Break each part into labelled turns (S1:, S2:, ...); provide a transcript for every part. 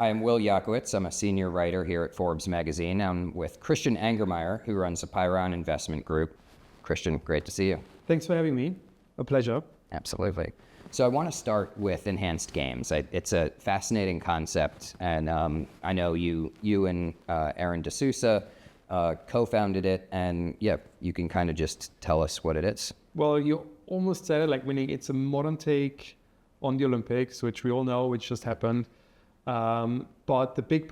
S1: I am Will Yakowitz. I'm a senior writer here at Forbes magazine. I'm with Christian Angermayer, who runs the Pyrron Investment Group. Christian, great to see you.
S2: Thanks for having me. A pleasure.
S1: Absolutely. So I want to start with enhanced games. It's a fascinating concept, and I know you and Aron D'Souza co-founded it, and yeah, you can kind of just tell us what it is.
S2: Well, you almost said it, like winning. It's a modern take on the Olympics, which we all know, which just happened. But the big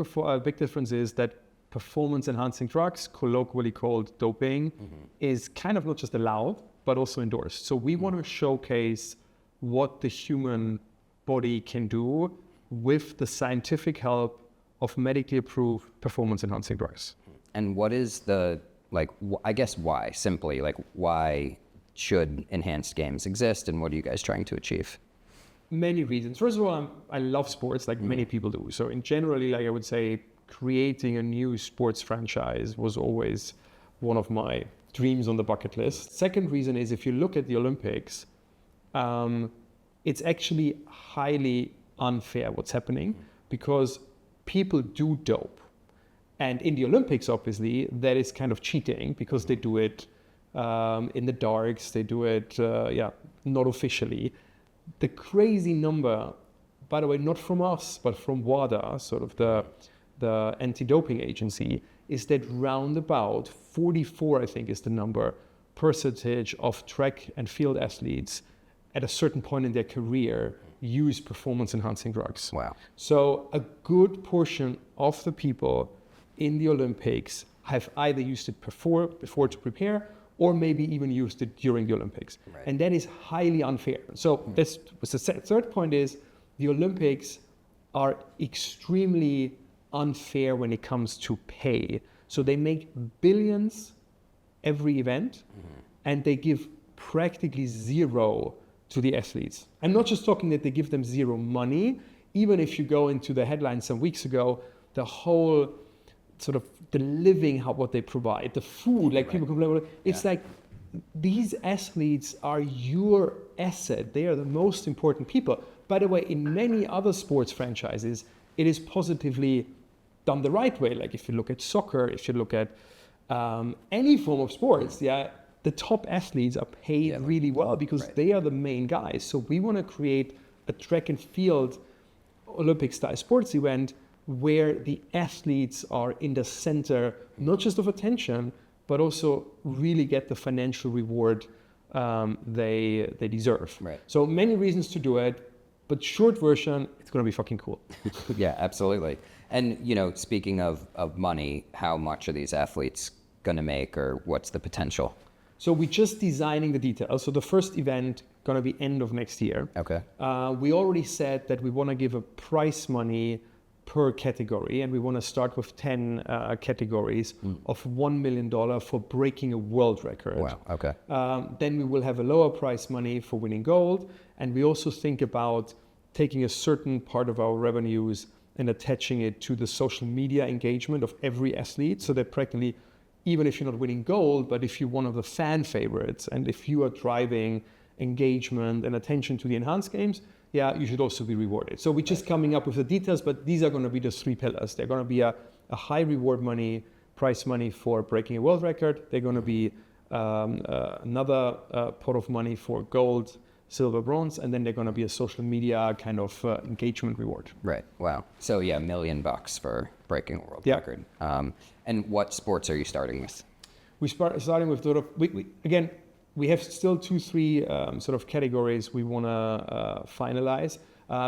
S2: difference is that performance-enhancing drugs, colloquially called doping, is kind of not just allowed, but also endorsed. So we want to showcase what the human body can do with the scientific help of medically approved performance-enhancing drugs.
S1: And what is the, I guess why, simply, why should enhanced games exist, and what are you guys trying to achieve?
S2: Many reasons. First of all, I love sports, like many people do. So in generally, I would say creating a new sports franchise was always one of my dreams on the bucket list. Second reason is, if you look at the Olympics, it's actually highly unfair what's happening, because people do dope. And in the Olympics, obviously, that is kind of cheating, because they do it in the darks, they do it, not officially. The crazy number, by the way, not from us, but from WADA, sort of the anti-doping agency, is that round about 44, I think is the number, percentage of track and field athletes at a certain point in their career use performance-enhancing drugs.
S1: Wow.
S2: So a good portion of the people in the Olympics have either used it before to prepare, or maybe even used it during the Olympics.
S1: Right.
S2: And that is highly unfair. So this was the third point is, the Olympics are extremely unfair when it comes to pay. So they make billions every event, and they give practically zero to the athletes. I'm not just talking that they give them zero money. Even if you go into the headlines some weeks ago, the whole sort of the living, what they provide, the food, like people complain about it. It's like, these athletes are your asset. They are the most important people. By the way, in many other sports franchises, it is positively done the right way. Like if you look at soccer, if you look at any form of sports, the top athletes are paid really well, because they are the main guys. So we want to create a track and field Olympic-style sports event where the athletes are in the center, not just of attention, but also really get the financial reward they deserve.
S1: Right.
S2: So many reasons to do it, but short version, it's going to be fucking cool.
S1: Yeah, absolutely. And, speaking of money, how much are these athletes going to make, or what's the potential?
S2: So we're just designing the details. So the first event going to be end of next year.
S1: Okay.
S2: We already said that we want to give a prize money per category, and we want to start with 10 categories of $1 million for breaking a world record.
S1: Wow, okay.
S2: Then we will have a lower prize money for winning gold, and we also think about taking a certain part of our revenues and attaching it to the social media engagement of every athlete, so that practically, even if you're not winning gold, but if you're one of the fan favorites, and if you are driving engagement and attention to the enhanced games, you should also be rewarded. So we're just coming up with the details, but these are going to be the three pillars. They're going to be a high reward money, prize money for breaking a world record. They're going to be another pot of money for gold, silver, bronze, and then they're going to be a social media kind of engagement reward.
S1: Right. Wow. So $1 million for breaking a world record. And what sports are you starting with?
S2: Starting with again. We have still 2-3 sort of categories we want to finalize,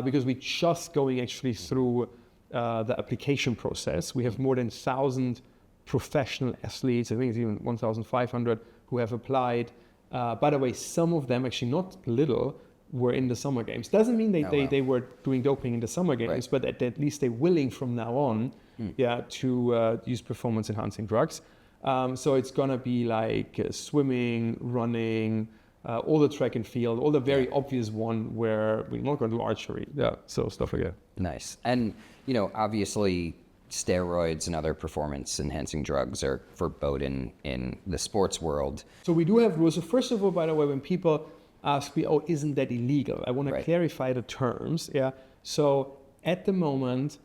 S2: because we're just going actually through the application process. We have more than 1,000 professional athletes, I think it's even 1,500, who have applied. By the way, some of them, actually not little, were in the Summer Games. Doesn't mean they were doing doping in the Summer Games, but at least they're willing from now on to use performance-enhancing drugs. So it's going to be like swimming, running, all the track and field, all the very obvious one where we're not going to do archery. So stuff like that.
S1: Nice. And, obviously steroids and other performance-enhancing drugs are forbidden in the sports world.
S2: So we do have rules. So first of all, by the way, when people ask me, isn't that illegal? I want to clarify the terms. So at the moment,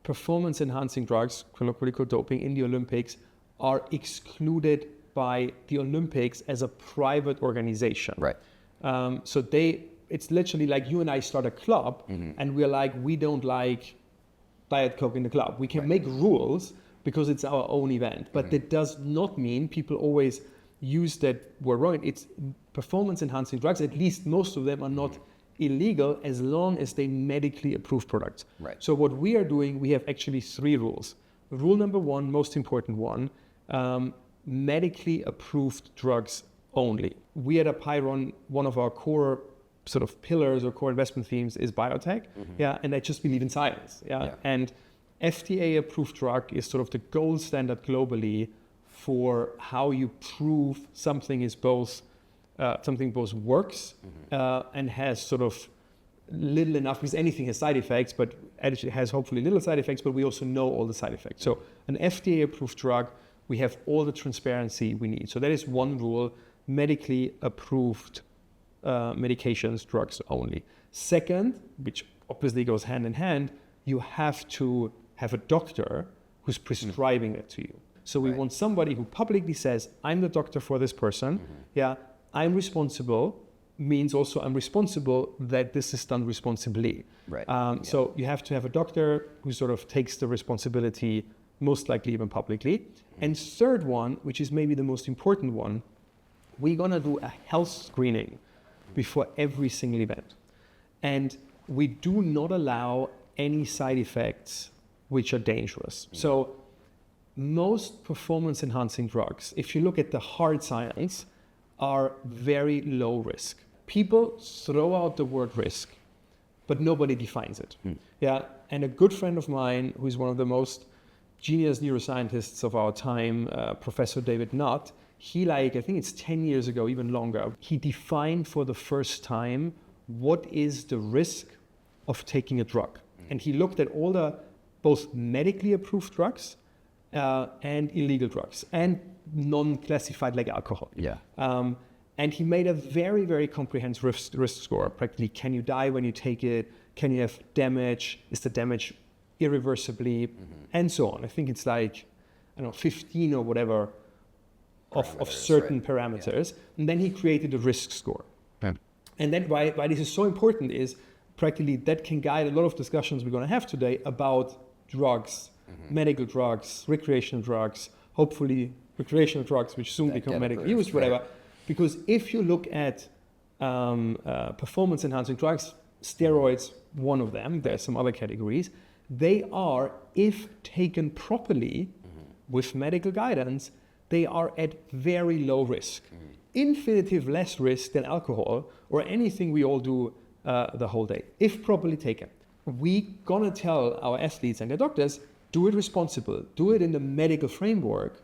S2: performance-enhancing drugs, colloquially called doping, in the Olympics are excluded by the Olympics as a private organization.
S1: Right.
S2: So it's literally like you and I start a club, and we're like, we don't like Diet Coke in the club. We can make rules because it's our own event, but that does not mean people always use that word wrong. It's performance-enhancing drugs. At least most of them are not illegal as long as they medically approved products.
S1: Right.
S2: So what we are doing, we have actually 3 rules. Rule number 1, most important one, medically approved drugs only. We at ATAI, one of our core sort of pillars or core investment themes is biotech. And I just believe in science. And FDA approved drug is sort of the gold standard globally for how you prove something is both works and has sort of little enough, because anything has side effects, but actually has hopefully little side effects, but we also know all the side effects. So an FDA approved drug, we have all the transparency we need. So that is one rule, medically approved medications, drugs only. Second, which obviously goes hand in hand, you have to have a doctor who's prescribing it to you. So we want somebody who publicly says, I'm the doctor for this person. I'm responsible, means also I'm responsible that this is done responsibly. So you have to have a doctor who sort of takes the responsibility, most likely even publicly. And third one, which is maybe the most important one, we're gonna do a health screening before every single event. And we do not allow any side effects which are dangerous. So most performance enhancing drugs, if you look at the hard science, are very low risk. People throw out the word risk, but nobody defines it. And a good friend of mine, who is one of the most genius neuroscientists of our time, Professor David Nutt, he I think it's 10 years ago, even longer, he defined for the first time what is the risk of taking a drug. And he looked at all the both medically approved drugs and illegal drugs and non-classified like alcohol. And he made a very, very comprehensive risk score. Practically, can you die when you take it? Can you have damage? Is the damage irreversibly? And so on. I think it's like, 15 or whatever of certain parameters. And then he created a risk score. And then why this is so important is practically that can guide a lot of discussions we're going to have today about drugs, medical drugs, recreational drugs, hopefully recreational drugs, which soon become medically used, whatever. Because if you look at performance-enhancing drugs, steroids, one of them, there's some other categories, they are, if taken properly with medical guidance, they are at very low risk. Infinitive less risk than alcohol or anything we all do the whole day, if properly taken. We gonna tell our athletes and their doctors, do it responsible, do it in the medical framework,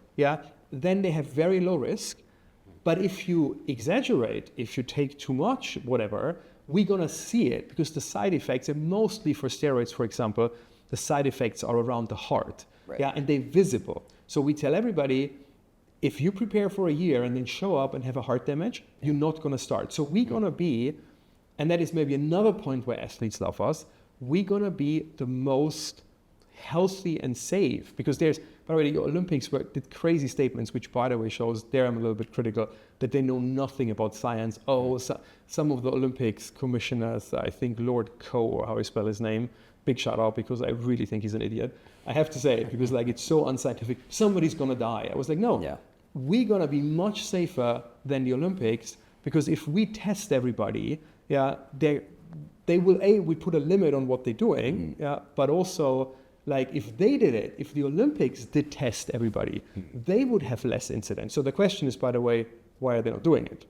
S2: then they have very low risk. But if you exaggerate, if you take too much, whatever, we're gonna see it because the side effects, and mostly for steroids, for example, the side effects are around the heart, and they're visible. So we tell everybody, if you prepare for a year and then show up and have a heart damage, you're not gonna start. So we're gonna be, and that is maybe another point where athletes love us, we're gonna be the most healthy and safe, because there's, by the way, the Olympics did crazy statements, which by the way shows, there I'm a little bit critical, that they know nothing about science. Some of the Olympics commissioners, I think Lord Coe, or how I spell his name, big shout out, because I really think he's an idiot. I have to say it, because it's so unscientific. Somebody's gonna die. I was like, no, we're gonna be much safer than the Olympics, because if we test everybody, they will, we put a limit on what they're doing, but also, if they did it, if the Olympics did test everybody, they would have less incidents. So the question is, by the way, why are they not doing it?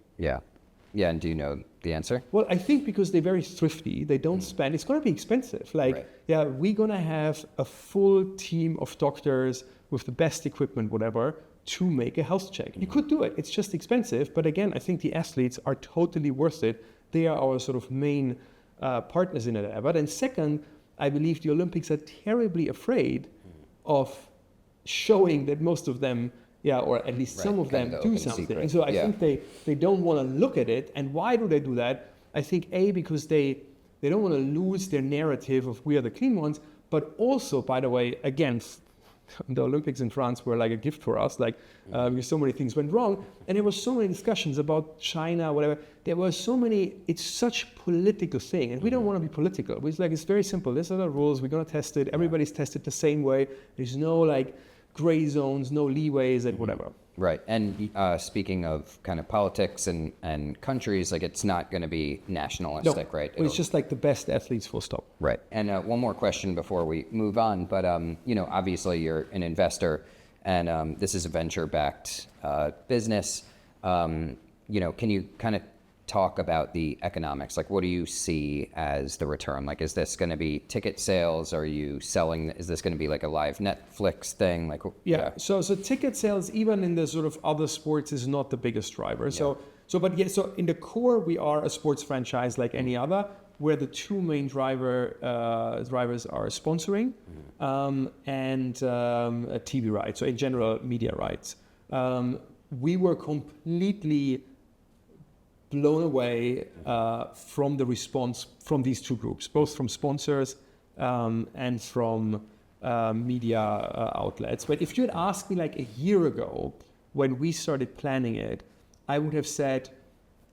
S1: And do you know the answer?
S2: Well, I think because they're very thrifty, they don't spend, it's going to be expensive. We're going to have a full team of doctors with the best equipment, whatever, to make a health check. You could do it, it's just expensive. But again, I think the athletes are totally worth it. They are our sort of main partners in it. And second, I believe the Olympics are terribly afraid of showing that most of them, or at least some of them do something. And so I think they don't want to look at it. And why do they do that? I think because they don't want to lose their narrative of we are the clean ones, But also, by the way, again, the Olympics in France were like a gift for us, like because so many things went wrong, and there were so many discussions about China, whatever. There were so many. It's such a political thing, and we don't want to be political. It's very simple. These are the rules. We're gonna test it. Everybody's tested the same way. There's no like gray zones, no leeways, and whatever.
S1: Right. And speaking of kind of politics and countries, like it's not going to be nationalistic, right?
S2: It's just like the best athletes, full stop.
S1: Right. And one more question before we move on. But, obviously you're an investor and this is a venture-backed business. Can you kind of talk about the economics? Like, what do you see as the return? Like, is this going to be ticket sales? Are you selling? Is this going to be like a live Netflix thing? Like,
S2: yeah. So ticket sales, even in the sort of other sports, is not the biggest driver.
S1: Yeah.
S2: So in the core, we are a sports franchise like any other, where the two main drivers are sponsoring and TV rights. So in general, media rights. We were completely blown away from the response from these two groups, both from sponsors and from media outlets. But if you had asked me like a year ago when we started planning it, I would have said,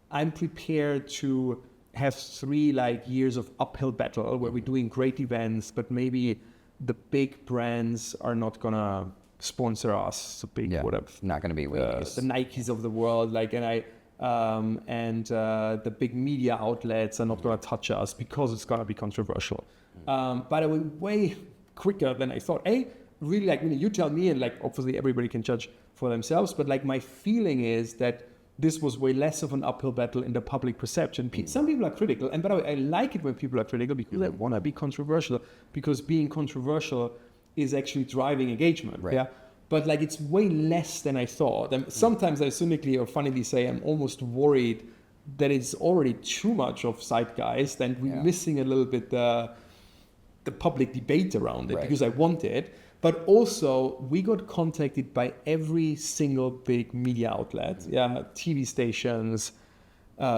S2: I'm prepared to have 3 like years of uphill battle where we're doing great events, but maybe the big brands are not gonna sponsor us. The big whatever,
S1: not going to be
S2: the Nikes of the world, like, and the big media outlets are not going to touch us because it's going to be controversial. By the way, way quicker than I thought. Really, like, you tell me, and like obviously everybody can judge for themselves, but like my feeling is that this was way less of an uphill battle in the public perception. Some people are critical, and by the way, I like it when people are critical because I want to be controversial, because being controversial is actually driving engagement.
S1: Right.
S2: Yeah. But like it's way less than I thought. And sometimes I cynically or funnily say I'm almost worried that it's already too much of zeitgeist and we're missing a little bit the public debate around it, because I want it. But also we got contacted by every single big media outlet, TV stations,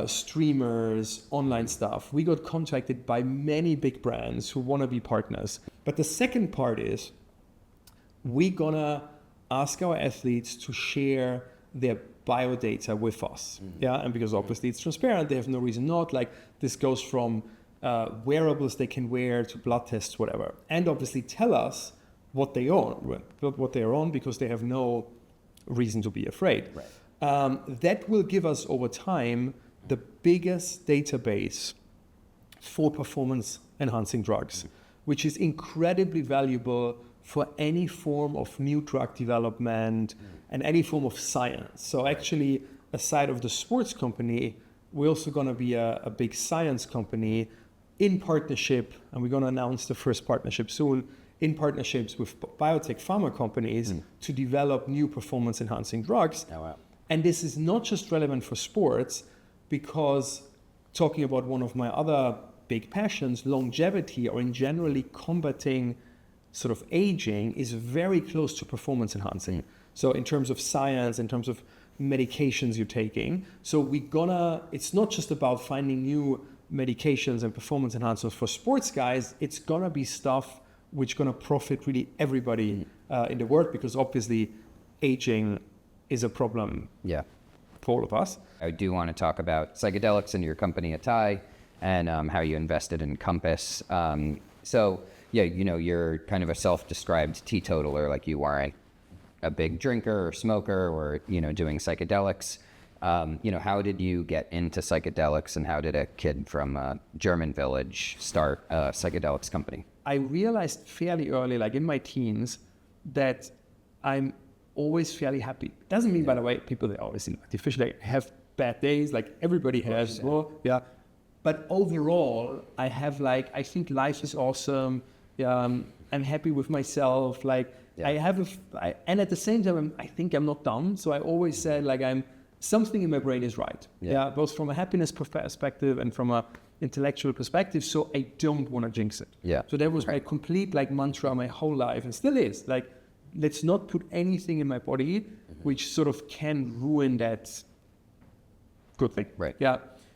S2: streamers, online stuff. We got contacted by many big brands who want to be partners. But the second part is we're gonna ask our athletes to share their biodata with us. And because obviously it's transparent, they have no reason not. Like this goes from wearables they can wear to blood tests, whatever. And obviously tell us what they own, what they are on, because they have no reason to be afraid.
S1: Right.
S2: That will give us over time the biggest database for performance enhancing drugs, which is incredibly valuable for any form of new drug development and any form of science. So actually, aside of the sports company, we're also going to be a big science company in partnership, and we're going to announce the first partnership soon, in partnerships with biotech pharma companies to develop new performance enhancing drugs.
S1: Oh, wow.
S2: And this is not just relevant for sports, because talking about one of my other big passions, longevity, or in generally combating sort of aging, is very close to performance enhancing. So in terms of science, in terms of medications you're taking, so it's not just about finding new medications and performance enhancers for sports guys, it's gonna be stuff which gonna profit really everybody in the world, because obviously aging is a problem for all of us.
S1: I do want to talk about psychedelics and your company ATAI and how you invested in Compass. You're kind of a self-described teetotaler, like you aren't a big drinker or smoker or, doing psychedelics. How did you get into psychedelics, and how did a kid from a German village start a psychedelics company?
S2: I realized fairly early, like in my teens, that I'm always fairly happy. Doesn't mean, by the way, people, they always artificially have bad days, like everybody has. But overall, I have I think life is awesome. I'm happy with myself. And at the same time, I think I'm not dumb. So I always said something in my brain is right. Both from a happiness perspective and from a intellectual perspective. So I don't want to jinx it. So that was my complete mantra my whole life, and still is. Let's not put anything in my body which sort of can ruin that good thing.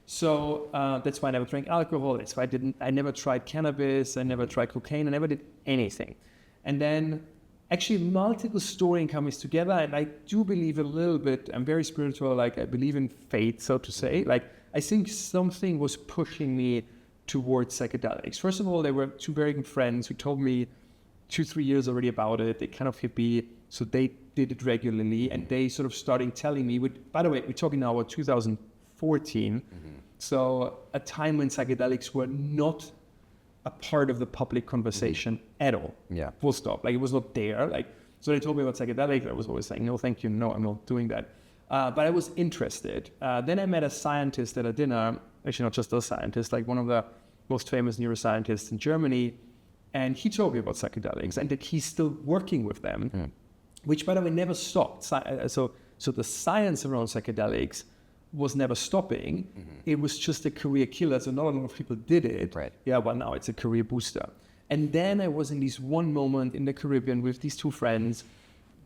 S2: So that's why I never drank alcohol. That's why I never tried cannabis. I never tried cocaine. I never did anything. And then actually multiple stories coming together, and I do believe a little bit, I'm very spiritual, like I believe in fate, so to say. Like I think something was pushing me towards psychedelics. First of all, there were two very good friends who told me 2-3 years already about it. They kind of hit me, so they did it regularly, and they sort of started telling me, by the way, we're talking now about 2014, so a time when psychedelics were not a part of the public conversation at all.
S1: Yeah.
S2: Full stop. Like it was not there. Like, so they told me about psychedelics. I was always saying, no, thank you. No, I'm not doing that. But I was interested. Then I met a scientist at a dinner, actually not just a scientist, like one of the most famous neuroscientists in Germany. And he told me about psychedelics and that he's still working with them, which by the way, never stopped. So the science around psychedelics was never stopping. It was just a career killer. So not a lot of people did it.
S1: Right.
S2: Yeah, well, now it's a career booster. And then I was in this one moment in the Caribbean with these two friends.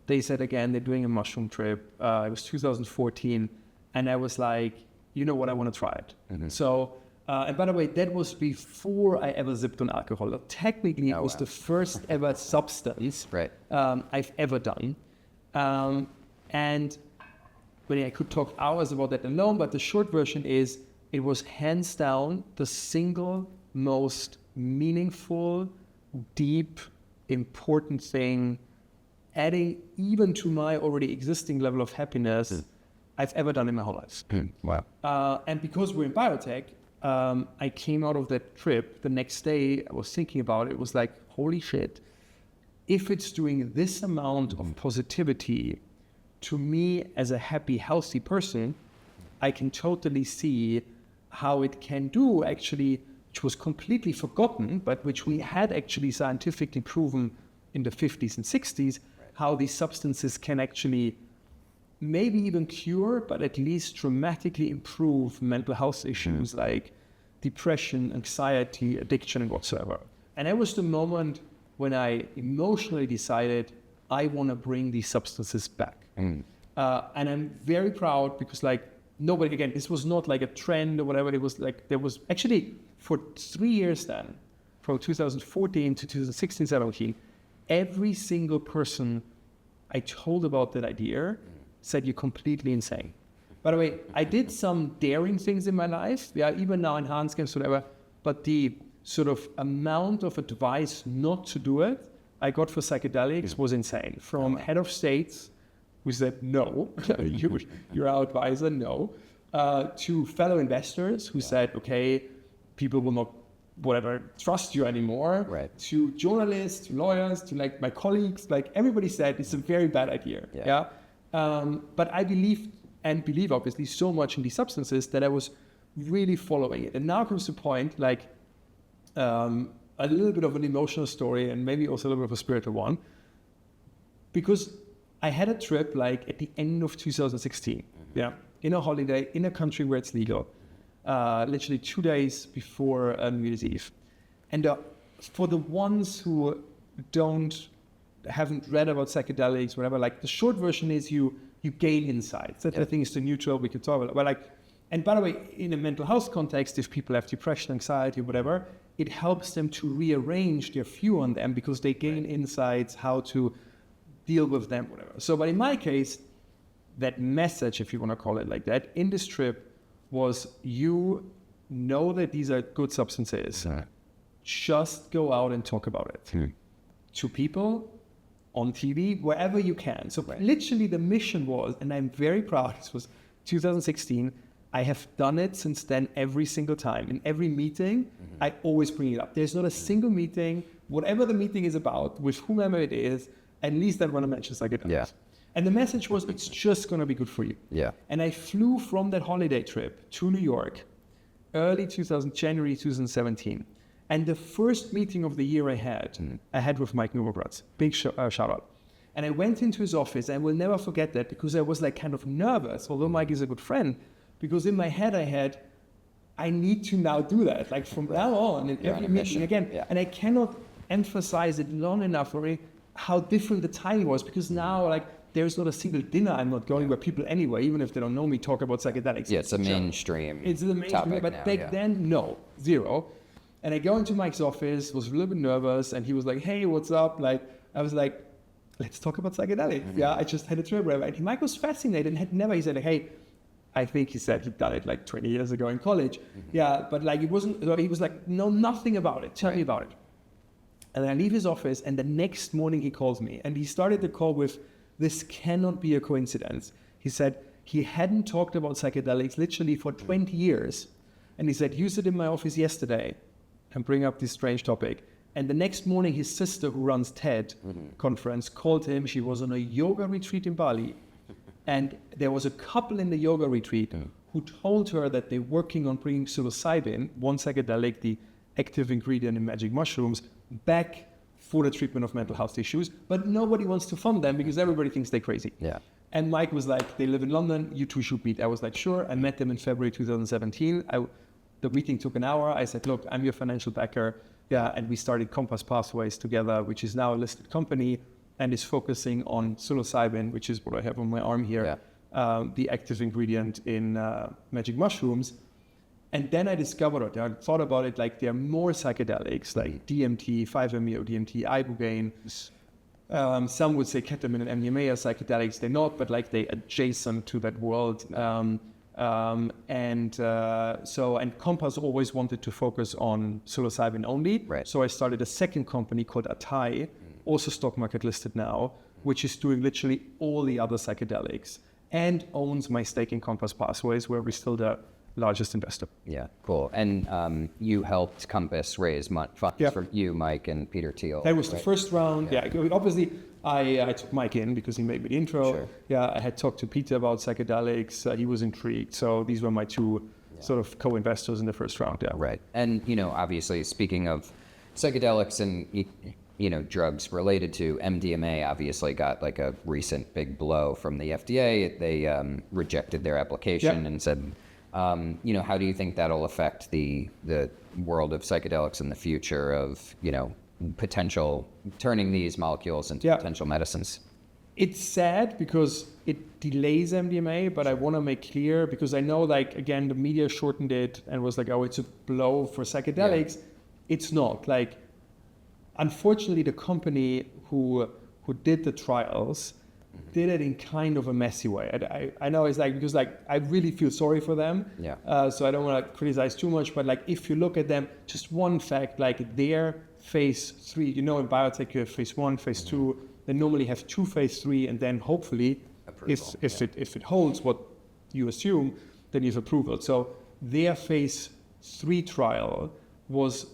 S2: They said, again, they're doing a mushroom trip. It was 2014. And I was like, you know what, I want to try it. So, and by the way, that was before I ever zipped on alcohol. Technically, it was the first ever substance I've ever done. And I could talk hours about that alone, but the short version is it was hands down the single most meaningful, deep, important thing, adding even to my already existing level of happiness I've ever done in my whole life.
S1: Wow.
S2: And because we're in biotech, I came out of that trip the next day. I was thinking about it. It was like, holy shit, if it's doing this amount of positivity to me as a happy, healthy person, I can totally see how it can do actually, which was completely forgotten, but which we had actually scientifically proven in the 50s and 60s, how these substances can actually maybe even cure, but at least dramatically improve mental health issues like depression, anxiety, addiction, and whatsoever. And that was the moment when I emotionally decided I want to bring these substances back. And I'm very proud because like nobody, again, this was not like a trend or whatever. It was like, there was actually for 3 years then, from 2014 to 2016, 17, every single person I told about that idea said you're completely insane. By the way, I did some daring things in my life, even now in Hans games, whatever, but the sort of amount of advice not to do it I got for psychedelics was insane. From head of states who said, no, you're our advisor, no, to fellow investors who said, okay, people will not, whatever, trust you anymore, to journalists, to lawyers, to like my colleagues, like everybody said it's a very bad idea. But I believe obviously so much in these substances that I was really following it. And now comes the point, like a little bit of an emotional story and maybe also a little bit of a spiritual one, because I had a trip like at the end of 2016, in a holiday, in a country where it's legal, literally 2 days before New Year's Eve. And for the ones who haven't read about psychedelics, whatever, like the short version is you gain insights. That I think is the neutral we could talk about. But like, and by the way, in a mental health context, if people have depression, anxiety, whatever, it helps them to rearrange their view on them because they gain insights how to deal with them, whatever. So, but in my case, that message, if you want to call it like that, in this trip was, you know that these are good substances. Just go out and talk about it to people, on TV, wherever you can. So literally the mission was, and I'm very proud, this was 2016, I have done it since then every single time. In every meeting, I always bring it up. There's not a single meeting, whatever the meeting is about, with whomever it is, at least I want to mention psychedelics. And the message was, it's just going to be good for you. And I flew from that holiday trip to New York, January 2017. And the first meeting of the year I had with Mike Newbergratz, big shout out. And I went into his office, and I will never forget that because I was like kind of nervous, although Mike is a good friend, because in my head I need to now do that, like from now on in every meeting again. And I cannot emphasize it long enough for how different the time was, because now like there's not a single dinner I'm not going where people anyway, even if they don't know me, talk about psychedelics.
S1: It's a mainstream
S2: It's the mainstream,
S1: topic
S2: but
S1: now,
S2: back then, no, zero. And I go into Mike's office, was a little bit nervous, and he was like, hey, what's up? Like, I was like, let's talk about psychedelics.
S1: Mm-hmm.
S2: Yeah, I just had a trip, whatever. And Mike was fascinated and had never, he said, like, hey, I think he said he'd done it like 20 years ago in college.
S1: Mm-hmm.
S2: Yeah, but like it wasn't, he was like, no, nothing about it. Tell me about it. And I leave his office, and the next morning he calls me, and he started the call with, this cannot be a coincidence. He said he hadn't talked about psychedelics literally for 20 years. And he said, you sit in my office yesterday and bring up this strange topic. And the next morning, his sister, who runs TED conference, called him. She was on a yoga retreat in Bali. And there was a couple in the yoga retreat who told her that they're working on bringing psilocybin, one psychedelic, the active ingredient in magic mushrooms, back for the treatment of mental health issues. But nobody wants to fund them because everybody thinks they're crazy.
S1: Yeah.
S2: And Mike was like, they live in London, you two should meet. I was like, sure. I met them in February 2017. The meeting took an hour. I said, look, I'm your financial backer. Yeah, and we started Compass Pathways together, which is now a listed company and is focusing on psilocybin, which is what I have on my arm here, the active ingredient in magic mushrooms. And then I discovered it. I thought about it like there are more psychedelics like DMT, 5-MeO-DMT, ibogaine. Some would say ketamine and MDMA are psychedelics. They're not, but like they adjacent to that world. And Compass always wanted to focus on psilocybin only.
S1: Right.
S2: So I started a second company called ATAI, also stock market listed now, which is doing literally all the other psychedelics and owns my stake in Compass Pathways, where we're still the largest investor.
S1: Yeah, cool. And you helped Compass raise funds for you, Mike, and Peter Thiel.
S2: That was the first round. Yeah, obviously I took Mike in because he made me the intro.
S1: Sure.
S2: Yeah, I had talked to Peter about psychedelics. He was intrigued. So these were my two sort of co-investors in the first round. Yeah.
S1: Right. And, obviously, speaking of psychedelics and, drugs related to MDMA, obviously got like a recent big blow from the FDA. They rejected their application and said, how do you think that'll affect the world of psychedelics in the future of, potential turning these molecules into potential medicines?
S2: It's sad because it delays MDMA, but I want to make clear, because I know, like, again, the media shortened it and was like, oh, it's a blow for psychedelics. Yeah. It's not. Like, unfortunately, the company who did the trials did it in kind of a messy way. I know it's like, because like, I really feel sorry for them.
S1: Yeah.
S2: So I don't want to criticize too much, but like, if you look at them, just one fact, like their phase 3, in biotech, you have phase 1, phase 2, they normally have 2 phase 3, and then hopefully, if it holds what you assume, then you have approval. So their phase 3 trial was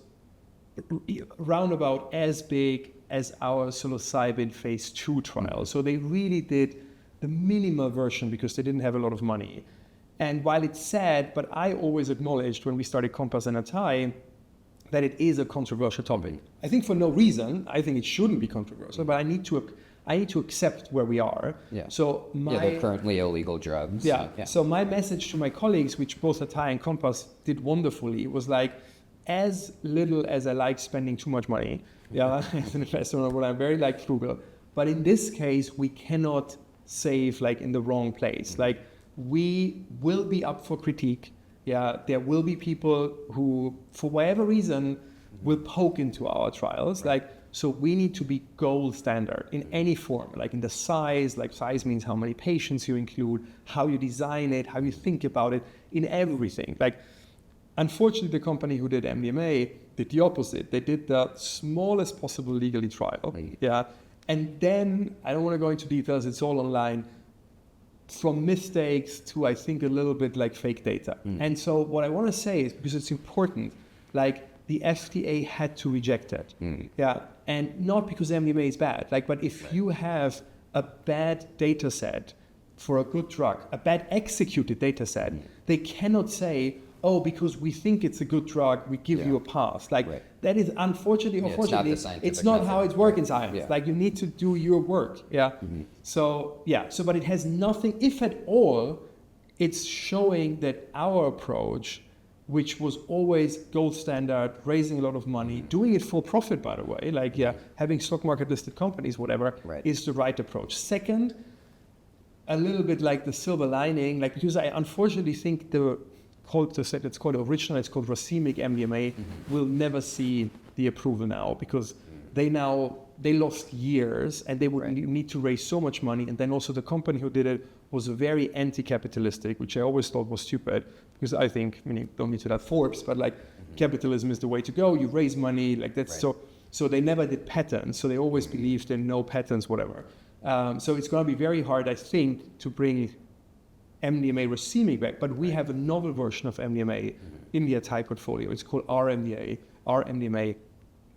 S2: roundabout as big as our psilocybin phase 2 trial. So they really did the minimal version because they didn't have a lot of money. And while it's sad, but I always acknowledged when we started Compass and ATAI that it is a controversial topic. I think for no reason. I think it shouldn't be controversial, but I need to accept where we are.
S1: Yeah.
S2: So
S1: they're currently illegal drugs.
S2: Yeah. So my message to my colleagues, which both ATAI and Compass did wonderfully, was like, as little as I like spending too much money, as an investor, I'm very like frugal. But in this case, we cannot save like in the wrong place. Like, we will be up for critique. Yeah, there will be people who, for whatever reason, will poke into our trials.
S1: Right.
S2: Like, so we need to be gold standard in any form, like in the size. Like, size means how many patients you include, how you design it, how you think about it, in everything. Like, unfortunately, the company who did MDMA did the opposite. They did the smallest possible legally trial. Yeah. And then, I don't want to go into details, it's all online, from mistakes to, I think, a little bit like fake data. And so what I want to say is, because it's important, like, the FDA had to reject it. Yeah. And not because MDMA is bad, like, but if you have a bad data set for a good drug, a bad executed data set, they cannot say, oh, because we think it's a good drug, we give you a pass. Like, that is unfortunately, it's not how it works in science. Yeah. Like, you need to do your work. Yeah. So, but it has nothing, if at all, it's showing that our approach, which was always gold standard, raising a lot of money, doing it for profit, by the way, like, having stock market listed companies, whatever, is the right approach. Second, a little bit like the silver lining, like, because I unfortunately think the called original, it's called racemic MDMA, will never see the approval now because they lost years and they would need to raise so much money. And then also the company who did it was very anti-capitalistic, which I always thought was stupid because I think, I mean, you don't need to have Forbes, but like capitalism is the way to go. You raise money, like that's so they never did patents. So they always believed in no patents, whatever. So it's going to be very hard, I think, to bring MDMA racemic back, but we have a novel version of MDMA in the ATAI portfolio. It's called RMDMA.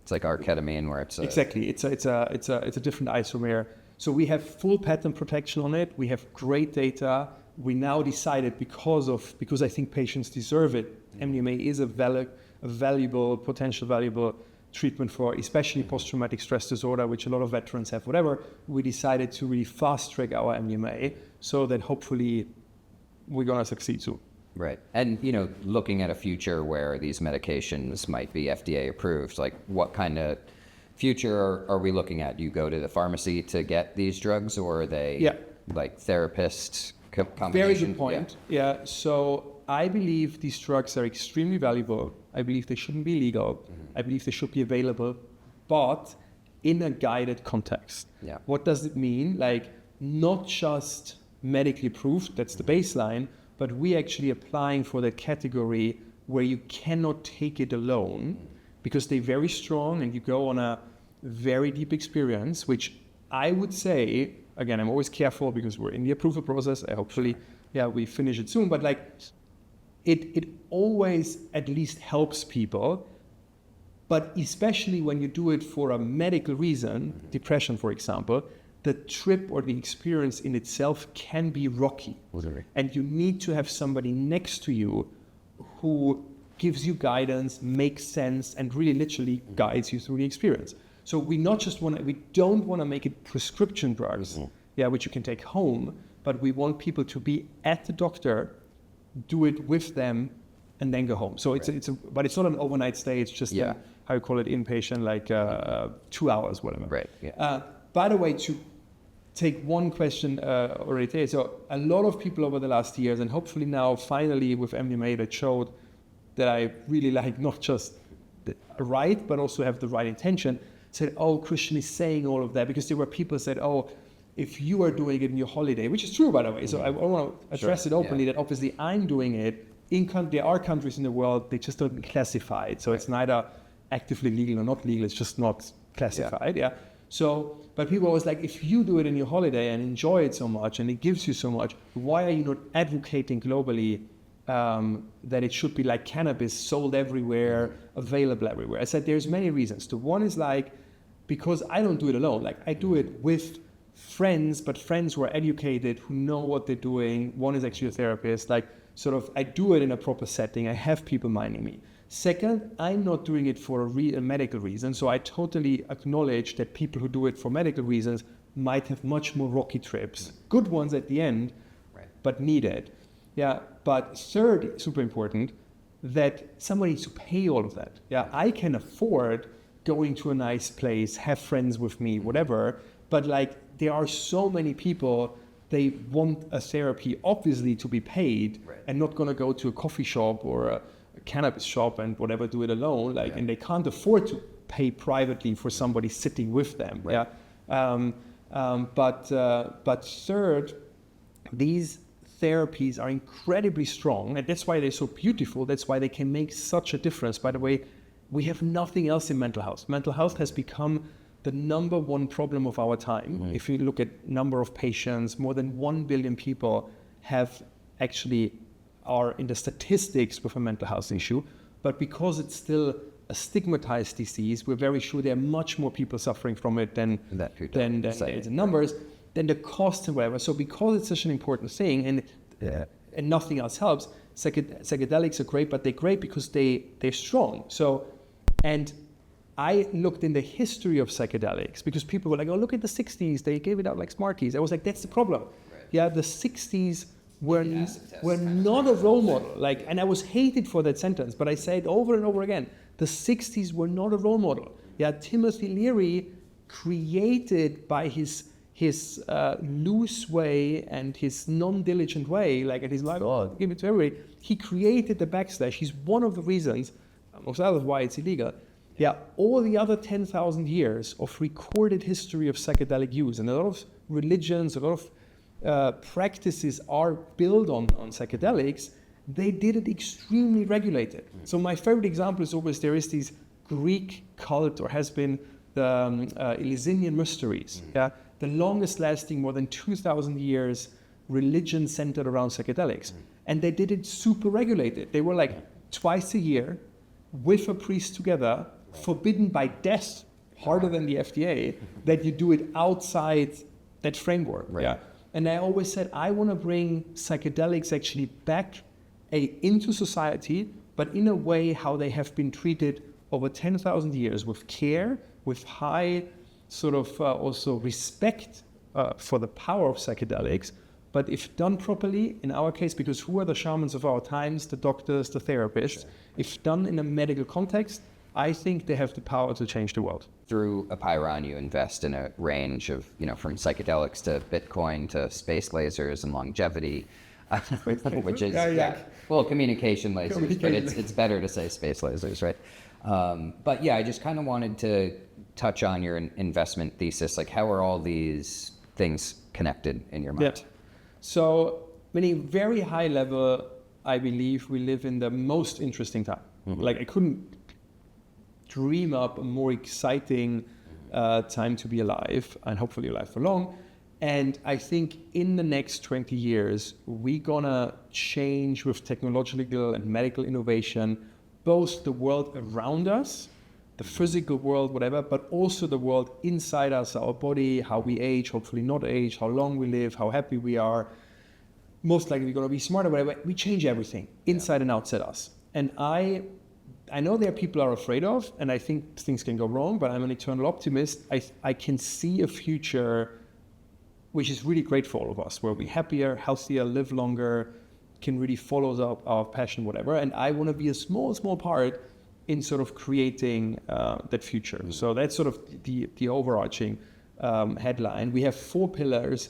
S1: It's like our ketamine, where it's
S2: exactly. It's a different isomer. So we have full patent protection on it. We have great data. We now decided because I think patients deserve it. MDMA is a potential valuable treatment for especially post-traumatic stress disorder, which a lot of veterans have. Whatever. We decided to really fast track our MDMA so that hopefully we're gonna succeed soon.
S1: Right. And, looking at a future where these medications might be FDA approved, like what kind of future are we looking at? Do you go to the pharmacy to get these drugs, or are they like therapist combination?
S2: Very good point. Yeah. So I believe these drugs are extremely valuable. I believe they shouldn't be legal. I believe they should be available, but in a guided context.
S1: Yeah.
S2: What does it mean? Like not just medically approved, that's the baseline, but we actually applying for that category where you cannot take it alone because they're very strong and you go on a very deep experience, which I would say, again, I'm always careful because we're in the approval process. Hopefully, we finish it soon, but like it always at least helps people. But especially when you do it for a medical reason, depression, for example, the trip or the experience in itself can be rocky. And you need to have somebody next to you who gives you guidance, makes sense, and really literally guides you through the experience. So we don't want to make it prescription drugs, which you can take home, but we want people to be at the doctor, do it with them, and then go home. So but it's not an overnight stay. It's just how you call it, inpatient, like 2 hours, whatever.
S1: Right. Yeah.
S2: By the way, to take one question already today. So a lot of people over the last years, and hopefully now finally with MDMA that showed that I really like not just the right, but also have the right intention, said, oh, Christian is saying all of that, because there were people who said, oh, if you are doing it in your holiday, which is true, by the way. So I want to address it openly that obviously I'm doing it. There are countries in the world, they just don't classify it. So it's neither actively legal or not legal, it's just not classified. So, but people always like, if you do it in your holiday and enjoy it so much and it gives you so much, why are you not advocating globally that it should be like cannabis, sold everywhere, available everywhere? I said there's many reasons. The one is like, because I don't do it alone. Like I do it with friends, but friends who are educated, who know what they're doing. One is actually a therapist. Like sort of, I do it in a proper setting. I have people minding me. Second, I'm not doing it for a medical reason, so I totally acknowledge that people who do it for medical reasons might have much more rocky trips, good ones at the end, but needed. But third, super important, that somebody needs to pay all of that. I can afford going to a nice place, have friends with me, whatever, but like there are so many people, they want a therapy obviously to be paid and not going to go to a coffee shop or a cannabis shop and whatever, do it alone, and they can't afford to pay privately for somebody sitting with them. But third, these therapies are incredibly strong, and that's why they're so beautiful. That's why they can make such a difference. By the way, we have nothing else in mental health. Mental health has become the number one problem of our time. If you look at number of patients, more than 1 billion people are in the statistics with a mental health issue, but because it's still a stigmatized disease, we're very sure there are much more people suffering from it than the numbers, than the cost and whatever. So because it's such an important thing and nothing else helps, psychedelics are great, but they're great because they're strong. So, and I looked in the history of psychedelics because people were like, oh, look at the 60s, they gave it out like Smarties. I was like, that's the problem. The 60s were not a role model. And I was hated for that sentence, but I say it over and over again. The 60s were not a role model. Timothy Leary, created by his his loose way and his non-diligent way, like, and he's like, oh, give it to everybody. He created the backslash. He's one of the reasons, amongst others, why it's illegal. Yeah, all the other 10,000 years of recorded history of psychedelic use, and a lot of religions, a lot of practices are built on psychedelics. They did it extremely regulated. So my favorite example is always there is this Greek cult, or has been, the Eleusinian Mysteries. Yeah, the longest lasting, more than 2,000 years, religion centered around psychedelics. And they did it super regulated. They were like twice a year with a priest together, forbidden by death, harder than the FDA, that you do it outside that framework.
S1: Right.
S2: Yeah. And I always said, I want to bring psychedelics actually back into society, but in a way how they have been treated over 10,000 years, with care, with high sort of also respect for the power of psychedelics. But if done properly, in our case, because who are the shamans of our times, the doctors, the therapists, sure. If done in a medical context, I think they have the power to change the world.
S1: Through Apiron, you invest in a range of, from psychedelics to Bitcoin to space lasers and longevity, which is, well, communication lasers, but it's better to say space lasers, right? But yeah, I just kind of wanted to touch on your investment thesis. Like, how are all these things connected in your mind?
S2: Yeah. So, meaning very high level, I believe we live in the most interesting time. Mm-hmm. Like, I couldn't dream up a more exciting time to be alive, and hopefully alive for long. And I think in the next 20 years, we're gonna change with technological and medical innovation, both the world around us, the physical world, whatever, but also the world inside us, our body, how we age, hopefully not age, how long we live, how happy we are. Most likely we're gonna be smarter, whatever. We change everything, inside and outside us. And I know there are people are afraid of, and I think things can go wrong, but I'm an eternal optimist. I can see a future which is really great for all of us, where we're happier, healthier, live longer, can really follow our passion, whatever. And I want to be a small part in sort of creating that future. Mm-hmm. So that's sort of the overarching headline. We have 4 pillars.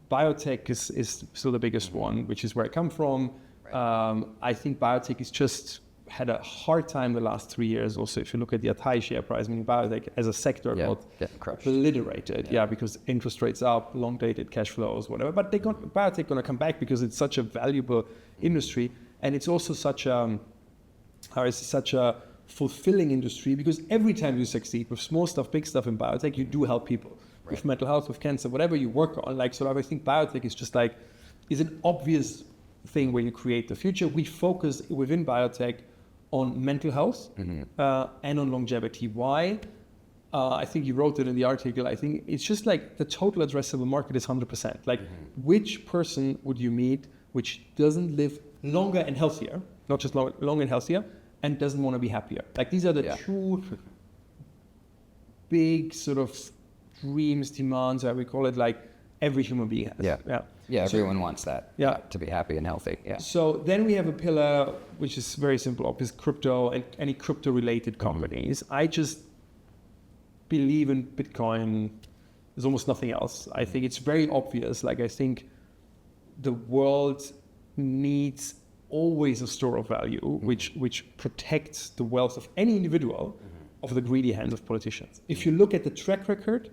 S2: Biotech is still the biggest one, which is where I come from. Right. I think biotech is just had a hard time the last 3 years. Also, if you look at the ATAI share price, meaning biotech as a sector got obliterated. Yeah, because interest rates up, long-dated cash flows, whatever. But biotech going to come back because it's such a valuable industry, and it's also such a fulfilling industry, because every time you succeed with small stuff, big stuff in biotech, you do help people with mental health, with cancer, whatever you work on. Like, sort of, I think biotech is just like is an obvious thing where you create the future. We focus within biotech on mental health and on longevity. Why? I think you wrote it in the article. I think it's just like the total addressable market is 100%. Like, which person would you meet which doesn't live longer and healthier, not just long and healthier, and doesn't want to be happier? Like, these are the two big sort of dreams, demands, I would call it, like every human being has. Yeah, everyone wants that. Yeah, to be happy and healthy. Yeah. So then we have a pillar which is very simple, obvious, crypto and any crypto-related companies. I just believe in Bitcoin. There's almost nothing else. I think it's very obvious. Like, I think the world needs always a store of value, which protects the wealth of any individual of the greedy hands of politicians. If you look at the track record,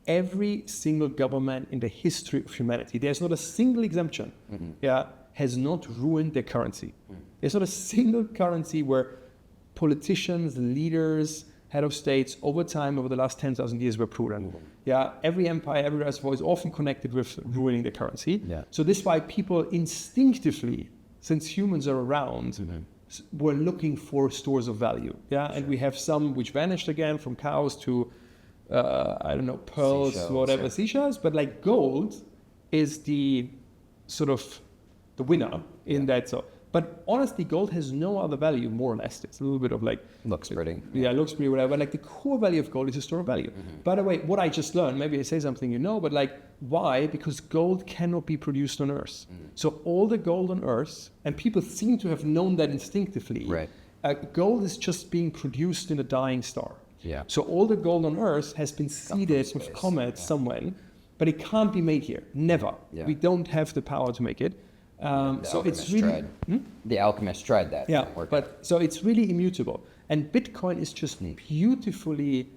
S2: every single government in the history of humanity, there's not a single exemption, has not ruined their currency. There's not a single currency where politicians, leaders, head of states, over time, over the last 10,000 years, were prudent. Every empire, every reservoir is often connected with ruining the currency. So this is why people instinctivly, since humans are around, we're looking for stores of value. And we have some which vanished again, from cows to pearls, seashells, seashells, but like gold is the sort of the winner in that. So, but honestly, gold has no other value, more or less. It's a little bit of like
S1: looks pretty.
S2: Looks pretty, whatever. But like the core value of gold is a store of value. By the way, what I just learned, maybe I say something but like, why? Because gold cannot be produced on Earth. So all the gold on Earth, and people seem to have known that instinctively. Right. Gold is just being produced in a dying star. So all the gold on Earth has been seeded with comets somewhere, but it can't be made here. Never.
S1: Yeah.
S2: We don't have the power to make it. So it's really
S1: the alchemist tried that.
S2: yeah.
S1: Didn't work out.
S2: But so it's really immutable, and Bitcoin is just beautifully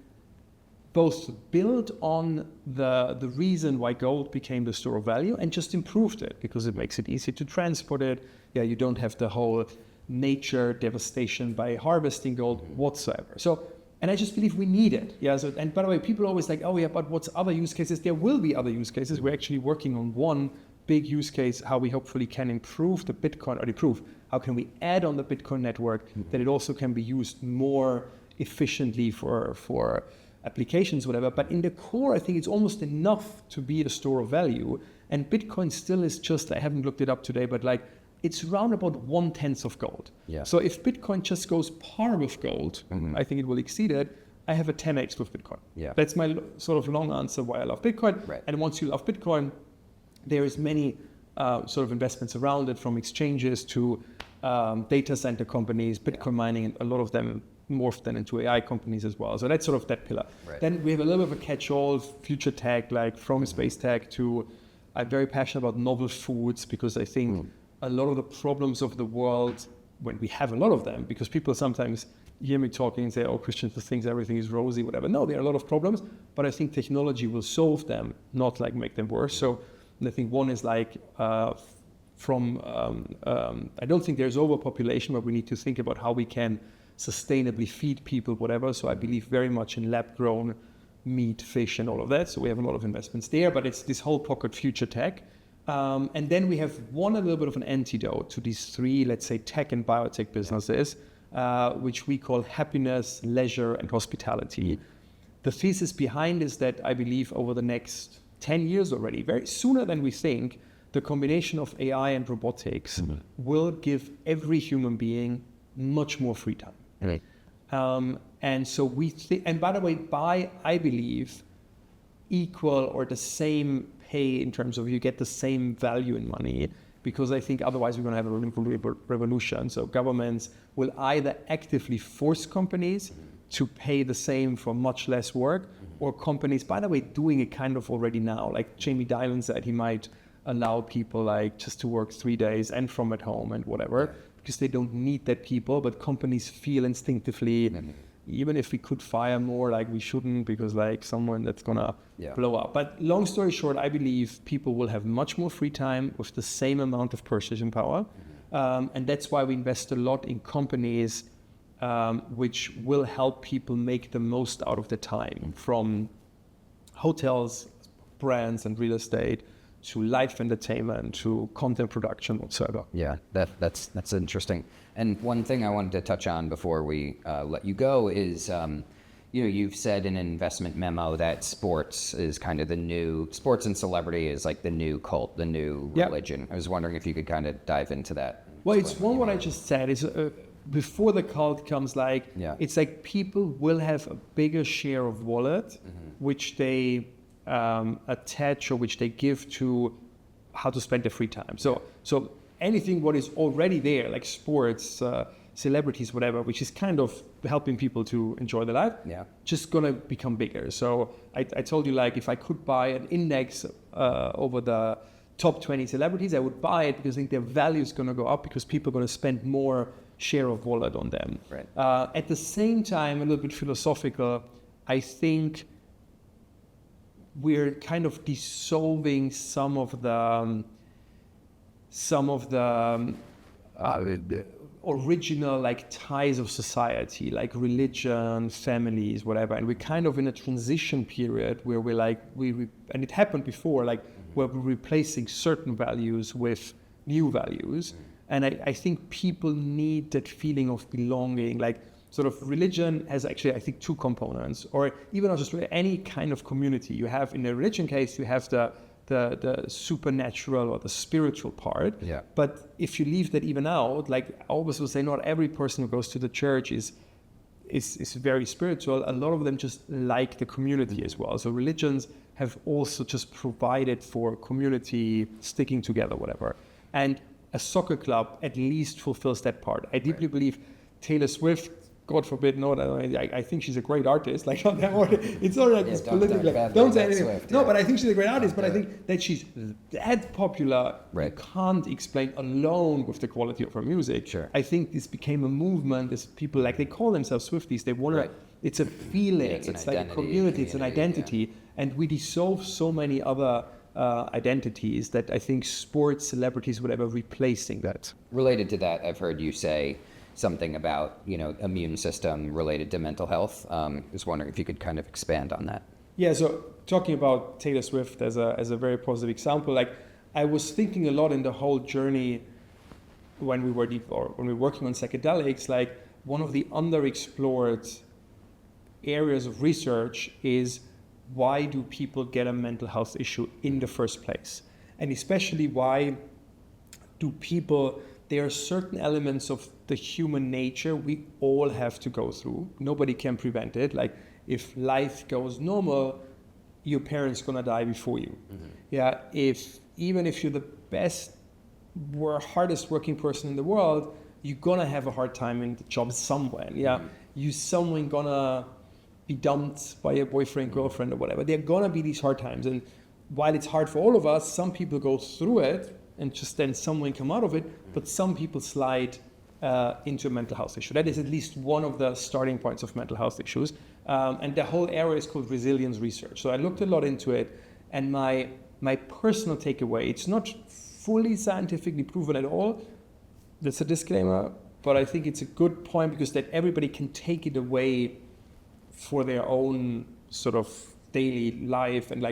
S2: both built on the reason why gold became the store of value and just improved it because it makes it easy to transport it. Yeah, you don't have the whole nature devastation by harvesting gold whatsoever. So, and I just believe we need it. Yeah. So, and by the way, people are always like, oh yeah, but what's other use cases? There will be other use cases. We're actually working on one big use case, how we hopefully can improve the Bitcoin, or improve, how can we add on the Bitcoin network that it also can be used more efficiently for applications, whatever. But in the core, I think it's almost enough to be a store of value. And Bitcoin still is just, I haven't looked it up today, but like it's around about 1/10 of gold.
S1: Yeah.
S2: So if Bitcoin just goes par with gold, I think it will exceed it. I have a 10x with Bitcoin.
S1: Yeah.
S2: That's my sort of long answer why I love Bitcoin.
S1: Right.
S2: And once you love Bitcoin, there is many sort of investments around it, from exchanges to data center companies, Bitcoin mining, and a lot of them morphed then into AI companies as well. So that's sort of that pillar.
S1: Right.
S2: Then we have a little bit of a catch-all, future tech, like from space tech to, I'm very passionate about novel foods because I think a lot of the problems of the world, when we have a lot of them, because people sometimes hear me talking and say, oh, Christian thinks everything is rosy, whatever. No, there are a lot of problems, but I think technology will solve them, not like make them worse. So I think one is like I don't think there's overpopulation, but we need to think about how we can sustainably feed people, whatever. So I believe very much in lab-grown meat, fish, and all of that. So we have a lot of investments there, but it's this whole pocket future tech. And then we have a little bit of an antidote to these three, let's say, tech and biotech businesses, which we call happiness, leisure, and hospitality. The thesis behind is that I believe over the next 10 years already, very sooner than we think, the combination of AI and robotics will give every human being much more free time.
S1: Right.
S2: And so we think, and by the way, I believe, equal or the same pay in terms of you get the same value in money, because I think otherwise we're going to have a revolution. So governments will either actively force companies to pay the same for much less work, or companies, by the way, doing it kind of already now. Like Jamie Dimon said, he might allow people like just to work 3 days and from at home and whatever, because they don't need that people, but companies feel instinctively, even if we could fire more, like we shouldn't, because like someone that's gonna blow up. But long story short, I believe people will have much more free time with the same amount of purchasing power. And that's why we invest a lot in companies which will help people make the most out of the time, from hotels, brands and real estate, to live entertainment, to content production whatsoever.
S1: Yeah, that's interesting. And one thing I wanted to touch on before we let you go is, you've said in an investment memo that sports is kind of sports and celebrity is like the new cult, the new religion. I was wondering if you could kind of dive into that.
S2: Well, it's what I just said is before the cult comes, like, it's like people will have a bigger share of wallet, which they attach or which they give to how to spend their free time. So anything what is already there, like sports, celebrities, whatever, which is kind of helping people to enjoy their life, just gonna become bigger. So I told you, like, if I could buy an index over the top 20 celebrities, I would buy it because I think their value is gonna go up because people are gonna spend more share of wallet on them.
S1: Right.
S2: At the same time, a little bit philosophical, I think we're kind of dissolving some of the original like ties of society, like religion, families, whatever, and we're kind of in a transition period where we're like and it happened before, like where we're replacing certain values with new values, and I think people need that feeling of belonging. Like, sort of religion has actually, I think, two components, or even not just any kind of community. You have, in the religion case, you have the supernatural or the spiritual part.
S1: Yeah.
S2: But if you leave that even out, like I always will say, not every person who goes to the church is very spiritual. A lot of them just like the community as well. So religions have also just provided for community, sticking together, whatever. And a soccer club at least fulfills that part. I deeply believe Taylor Swift God forbid, no, I think she's a great artist. Like, it's not like it's political. Don't say anything.
S1: Swift,
S2: no, but I think she's a great artist. But I think that she's that popular,
S1: right.
S2: You can't explain alone with the quality of her music.
S1: Sure.
S2: I think this became a movement. There's people like they call themselves Swifties. They want to. It's a feeling.
S1: Yeah,
S2: it's like a community. It's an identity, and we dissolve so many other identities that I think sports, celebrities, whatever, replacing that.
S1: Related to that, I've heard you say something about, immune system related to mental health. I was wondering if you could kind of expand on that.
S2: Yeah, so talking about Taylor Swift as a very positive example, like I was thinking a lot in the whole journey when we were working on psychedelics, like one of the underexplored areas of research is why do people get a mental health issue in the first place? And especially why do people, there are certain elements of the human nature we all have to go through. Nobody can prevent it. Like if life goes normal, your parents gonna die before you. Mm-hmm. Yeah, even if you're the best, hardest working person in the world, you're gonna have a hard time in the job somewhere. Yeah, you someone gonna be dumped by a boyfriend, girlfriend, or whatever. There are gonna be these hard times, and while it's hard for all of us, some people go through it and just then someone come out of it, but some people slide into a mental health issue. That is at least one of the starting points of mental health issues. And the whole area is called resilience research. So I looked a lot into it, and my personal takeaway, it's not fully scientifically proven at all. That's a disclaimer, but I think it's a good point because that everybody can take it away for their own sort of daily life, and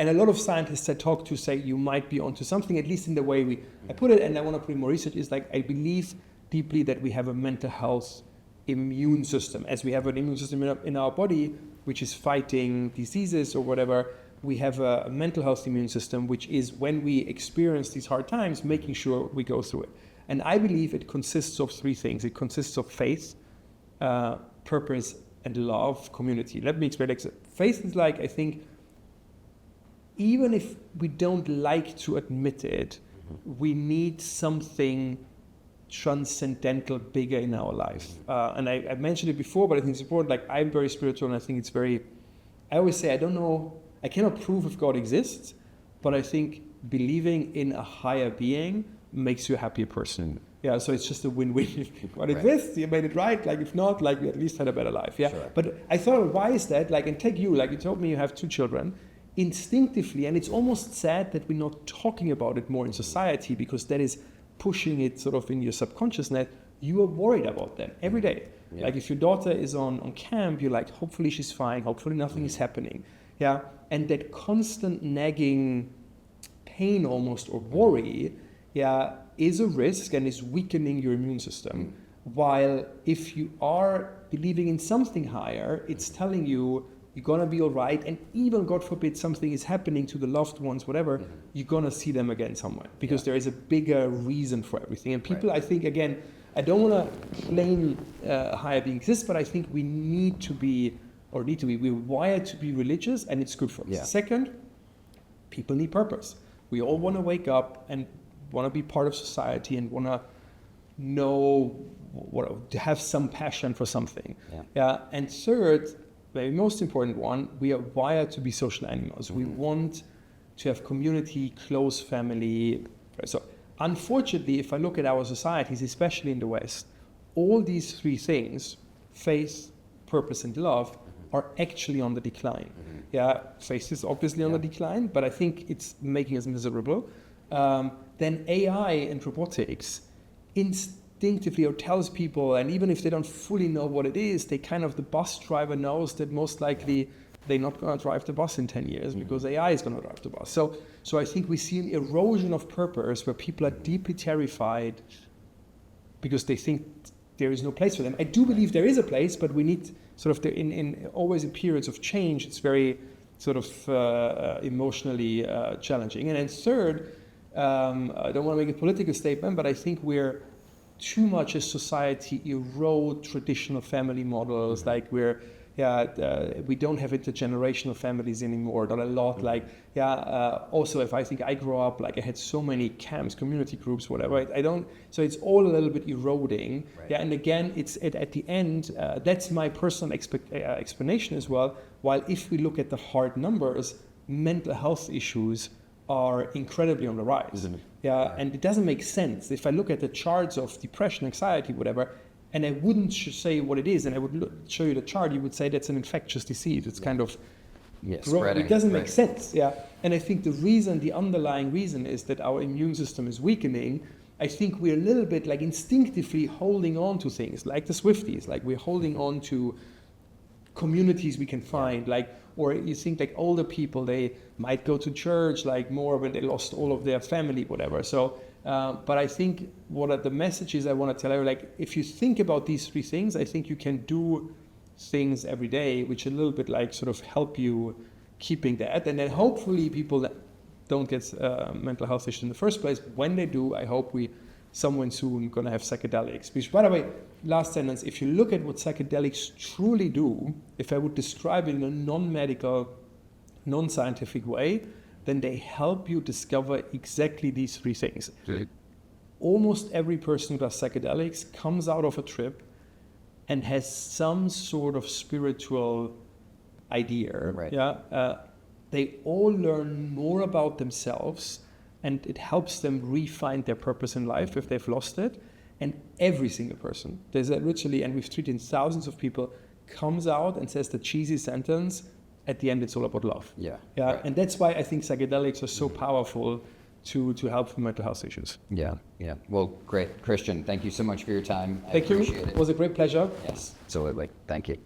S2: a lot of scientists I talk to say you might be onto something, at least in the way I put it, and I want to put in more research, is like I believe deeply that we have a mental health immune system. As we have an immune system in our body, which is fighting diseases or whatever, we have a mental health immune system, which is when we experience these hard times, making sure we go through it. And I believe it consists of three things. It consists of faith, purpose, and love, community. Let me explain. Faith is like, I think, even if we don't like to admit it, we need something transcendental, bigger in our life. And I mentioned it before, but I think it's important. Like, I'm very spiritual, and I think it's very, I always say, I don't know, I cannot prove if God exists, but I think believing in a higher being makes you a happier person. Yeah, so it's just a win-win. If God exists, you made it right. Like, if not, like, you at least had a better life. Yeah. Sure. But I thought, why is that? Like, and take you, like, you told me you have 2 children. Instinctively, and it's almost sad that we're not talking about it more in society, because that is pushing it sort of in your subconsciousness. You are worried about them every day. Yeah. Like, if your daughter is on camp, you're like, hopefully she's fine, hopefully nothing is happening. Yeah, and that constant nagging pain almost, or worry, yeah, is a risk and is weakening your immune system. While if you are believing in something higher, it's telling you you're gonna be all right, and even, God forbid, something is happening to the loved ones, whatever, you're gonna see them again somewhere, because there is a bigger reason for everything. And people, I think, again, I don't wanna claim higher being exists, but I think we need to be, we're wired to be religious, and it's good for us. Yeah. Second, people need purpose. We all wanna wake up and wanna be part of society and wanna know, to have some passion for something. Yeah. And third, the most important one, we are wired to be social animals. We want to have community, close family. So unfortunately, if I look at our societies, especially in the West, all these 3 things, faith, purpose, and love, are actually on the decline. Yeah, faith is obviously on the decline, but I think it's making us miserable. Then AI and robotics instinctively, or tells people, and even if they don't fully know what it is, the bus driver knows that most likely they're not going to drive the bus in 10 years because AI is going to drive the bus. So I think we see an erosion of purpose where people are deeply terrified because they think there is no place for them. I do believe there is a place, but we need sort of, always in periods of change, it's very sort of emotionally challenging. And then third, I don't want to make a political statement, but I think we're too much as society erode traditional family models. Like we don't have intergenerational families anymore, not a lot. Like, also if I think I grew up, like I had so many camps, community groups, whatever. I don't, so it's all a little bit eroding.
S1: Right.
S2: Yeah, and again, it's at the end, that's my personal explanation as well. While if we look at the hard numbers, mental health issues are incredibly on the rise.
S1: Isn't it?
S2: Yeah,
S1: Right.
S2: and it doesn't make sense. If I look at the charts of depression, anxiety, whatever, and I wouldn't say what it is, and I would show you the chart, you would say that's an infectious disease. It's kind of
S1: Spreading.
S2: it doesn't make
S1: Right.
S2: sense. Yeah, and I think the underlying reason is that our immune system is weakening. I think we're a little bit like instinctively holding on to things, like the Swifties, like we're holding on to communities we can find, like, or you think like older people, they might go to church like more when they lost all of their family, whatever. So, but I think what are the messages I want to tell you, like if you think about these three things, I think you can do things every day, which a little bit like sort of help you keeping that. And then hopefully people that don't get mental health issues in the first place, when they do, I hope someone soon gonna have psychedelics. Which, by the way, last sentence, if you look at what psychedelics truly do, if I would describe it in a non-medical, non-scientific way, then they help you discover exactly these three things.
S1: Right.
S2: Almost every person who does psychedelics comes out of a trip and has some sort of spiritual idea.
S1: Right.
S2: Yeah, they all learn more about themselves, and it helps them refine their purpose in life if they've lost it. And every single person, there's literally, and we've treated thousands of people, comes out and says the cheesy sentence, at the end it's all about love.
S1: Yeah.
S2: Right. And that's why I think psychedelics are so powerful to help with mental health issues.
S1: Yeah. Well, great. Christian, thank you so much for your time.
S2: Thank you.
S1: Appreciate
S2: It was a great pleasure.
S1: Yes, absolutely. Thank you.